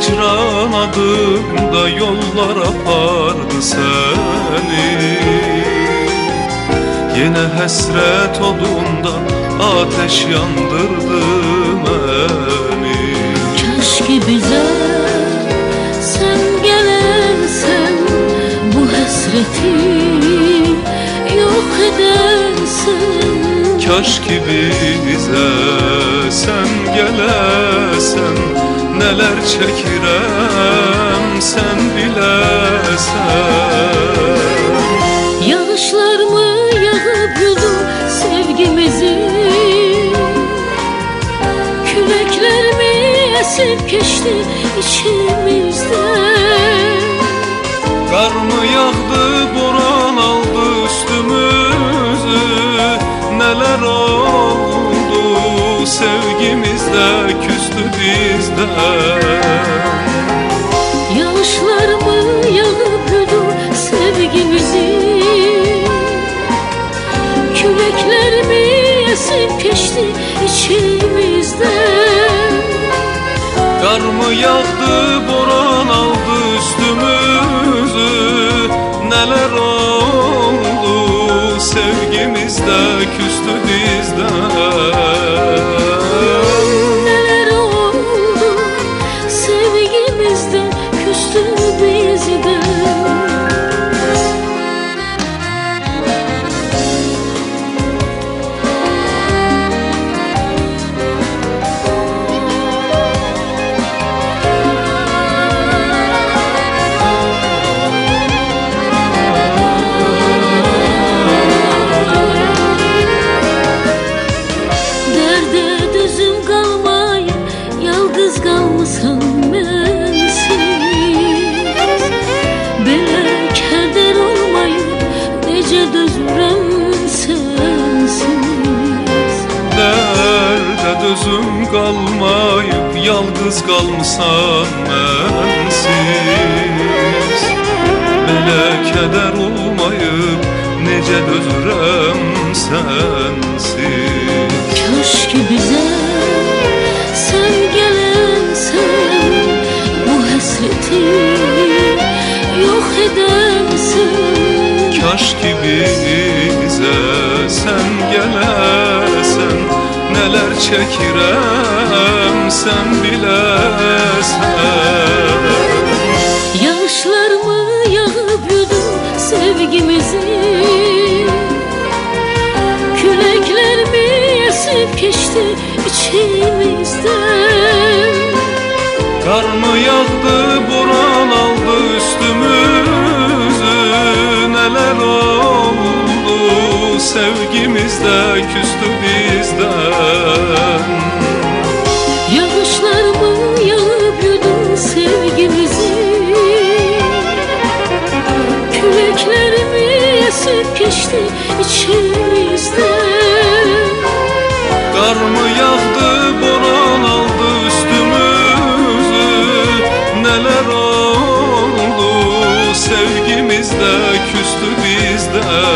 hicran adında yollar apardı seni. Yine hasret odunda ateş yandırdı beni. Keşke bize sen gelensen, bu hasreti yok edersen. Keşke bize sen gelesen, neler çekirem sen bilesen. Yağışlar mı yağıp yudu sevgimizi, külekler mi esip geçti içimizden. Kar mı yağdı, boran aldı üstümüzü, neler oldu sevgimizde, küstü bizden. Yağışlar mı yağıp yudu sevgimizi, külekler mi esip geçti içimizden. Kar mı yağdı, boran aldı üstümüzü, neler oldu sevgimizde, küstü bizden. Neler oldu sevgimizde, küstü bizden. Kalmışam bensiz, belə kədər olmayıb necə dözürəm sensiz. Dərdə dözüm qalmayıb yalqız qalmışam mənsiz. Belə kədər olmayıb necə dözürəm sensiz. Keşke bize sen gelensen, bu hasreti yok edersen. Keşke bize sen gelesen, neler çekirem sen bilesen. Yağışlar mı yağıp yudu sevgimizi, külekler mi esip geçti içimizden. Kar mı yağdı, boran aldı üstümüzü, neler oldu sevgimizde, küstü bizden. Yağışlar mı yağıp yudu sevgimizi, külekler mi esip geçti içimizden. Kar mı yağdı, boran aldı üstümüzü, neler oldu sevgimizde, küstü bizden.